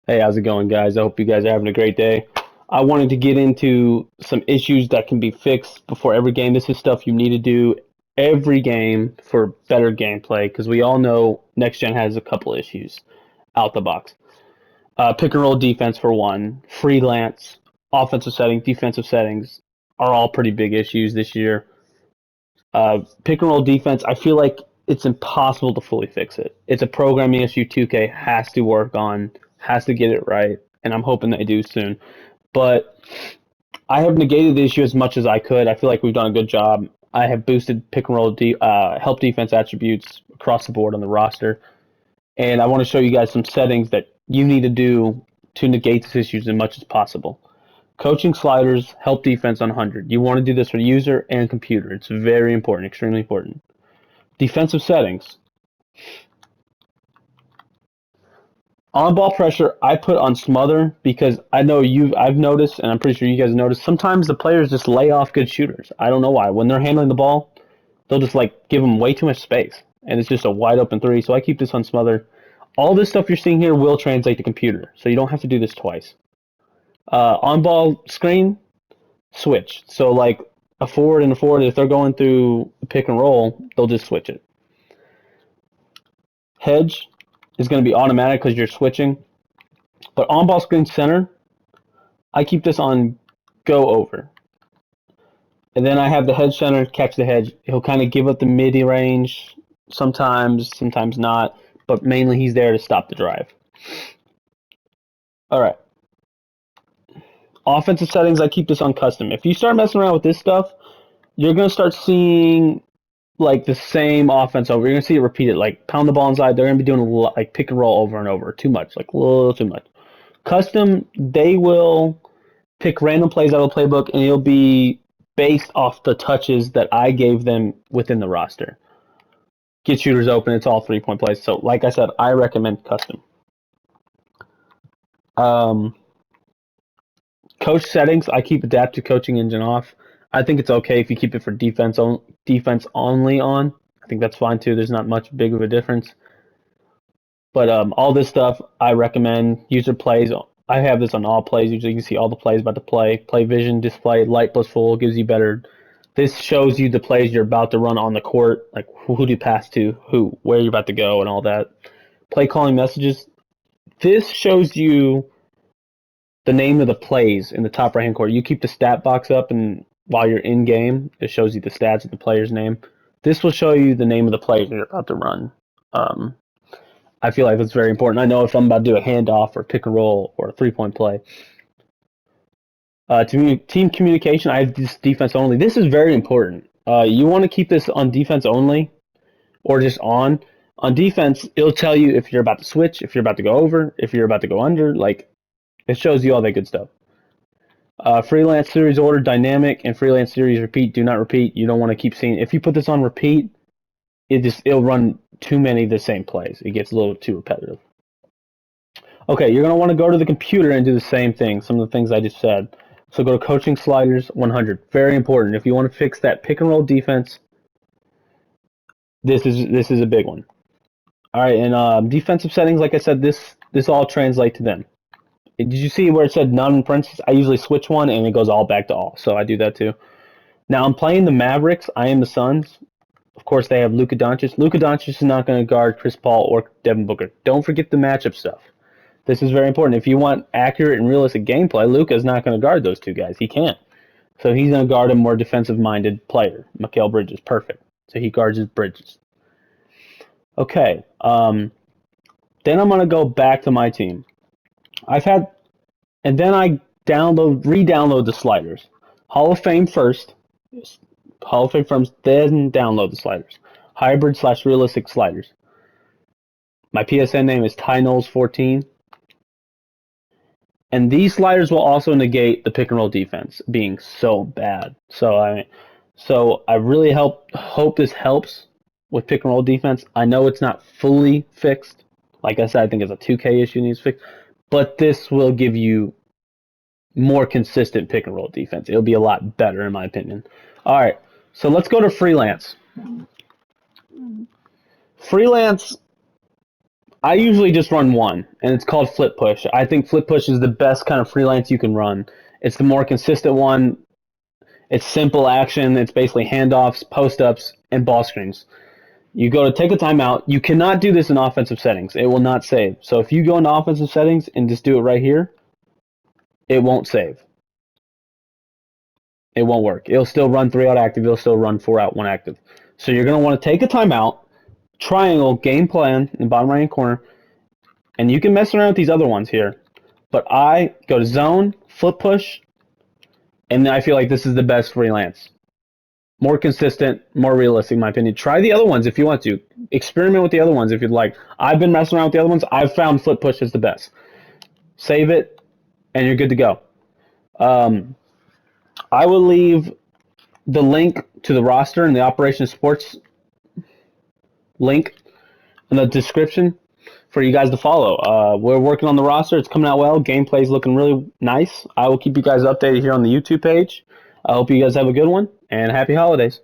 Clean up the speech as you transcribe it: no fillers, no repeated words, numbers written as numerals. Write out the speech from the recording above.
Hey, how's it going, guys? I hope you guys are having a great day. I wanted to get into some issues that can be fixed before every game. This is stuff you need to do every game for better gameplay because we all know next gen has a couple issues out the box. Pick and roll defense for one, freelance, offensive settings, defensive settings are all pretty big issues this year. Pick and roll defense, I feel like it's impossible to fully fix it. It's a programming issue 2K has to work on, has to get it right, and I'm hoping they do soon. But I have negated the issue as much as I could. I feel like we've done a good job. I have boosted pick and roll help defense attributes across the board on the roster, and I want to show you guys some settings that you need to do to negate these issues as much as possible. Coaching sliders, help defense on 100. You want to do this for user and computer. It's very important, extremely important. Defensive settings. On ball pressure, I put on smother because I've noticed, and I'm pretty sure you guys noticed, sometimes the players just lay off good shooters. I don't know why. When they're handling the ball, they'll just like give them way too much space, and it's just a wide open three. So I keep this on smother. All this stuff you're seeing here will translate to computer, so you don't have to do this twice. On ball screen, switch. So like a forward and a forward, if they're going through pick and roll, they'll just switch it. Hedge is going to be automatic because you're switching. But on ball screen center, I keep this on go over. And then I have the hedge center catch the hedge. He'll kind of give up the midi range sometimes, sometimes not, but mainly he's there to stop the drive. All right. Offensive settings, I keep this on custom. If you start messing around with this stuff, you're going to start seeing like the same offense over. You're going to see it repeated, like pound the ball inside. They're going to be doing like pick and roll over and over. Too much, like a little too much. Custom, they will pick random plays out of the playbook, and it'll be based off the touches that I gave them within the roster. Get shooters open. It's all 3-point plays. So, like I said, I recommend custom. Um, Coach settings, I keep adaptive coaching engine off. I think it's okay if you keep it for defense only on. I think that's fine too. There's not much big of a difference. But all this stuff, I recommend user plays. I have this on all plays. Usually, you can see all the plays about to play. Play vision, display, light plus full gives you better. This shows you the plays you're about to run on the court, like who do you pass to, where you're about to go, and all that. Play calling messages. This shows you the name of the plays in the top right hand corner. You keep the stat box up, and while you're in game, it shows you the stats of the player's name. This will show you the name of the plays you're about to run. I feel like that's very important. I know if I'm about to do a handoff or pick and roll or a 3-point play. Team communication, I have this defense only. This is very important. You want to keep this on defense only or just on. On defense, it'll tell you if you're about to switch, if you're about to go over, if you're about to go under. Like, it shows you all that good stuff. Freelance series order, dynamic, and freelance series repeat, do not repeat. You don't want to keep seeing. If you put this on repeat, it'll run too many of the same plays. It gets a little too repetitive. Okay, you're going to want to go to the computer and do the same thing, some of the things I just said. So go to coaching sliders 100. Very important. If you want to fix that pick and roll defense, this is a big one. All right, and defensive settings, like I said, this all translates to them. Did you see where it said none in parentheses? I usually switch one and it goes all back to all. So I do that too. Now I'm playing the Mavericks. I am the Suns. Of course, they have Luka Doncic. Luka Doncic is not going to guard Chris Paul or Devin Booker. Don't forget the matchup stuff. This is very important. If you want accurate and realistic gameplay, Luka is not going to guard those two guys. He can't. So he's going to guard a more defensive-minded player. Mikal Bridges, perfect. So he guards his Bridges. Okay. Then I'm going to go back to my team. And then I re-download the sliders. Hall of Fame first. Hall of Fame first, then download the sliders. Hybrid/realistic sliders. My PSN name is TyKnowles14. And these sliders will also negate the pick and roll defense being so bad. So I really hope this helps with pick and roll defense. I know it's not fully fixed. Like I said, I think it's a 2K issue needs fixed. But this will give you more consistent pick and roll defense. It'll be a lot better in my opinion. All right, so let's go to freelance. Freelance, I usually just run one, and it's called flip push. I think flip push is the best kind of freelance you can run. It's the more consistent one. It's simple action. It's basically handoffs, post ups, and ball screens. You go to take a timeout. You cannot do this in offensive settings. It will not save. So if you go into offensive settings and just do it right here, it won't save. It won't work. It'll still run 3 out active. It'll still run 4 out 1 active. So you're going to want to take a timeout, triangle, game plan in the bottom right hand corner, and you can mess around with these other ones here. But I go to zone, flip push, and I feel like this is the best freelance. More consistent, more realistic, in my opinion. Try the other ones if you want to. Experiment with the other ones if you'd like. I've been messing around with the other ones. I've found flip push is the best. Save it, and you're good to go. I will leave the link to the roster and the Operation Sports link in the description for you guys to follow. We're working on the roster. It's coming out well. Gameplay's looking really nice. I will keep you guys updated here on the YouTube page. I hope you guys have a good one, and happy holidays.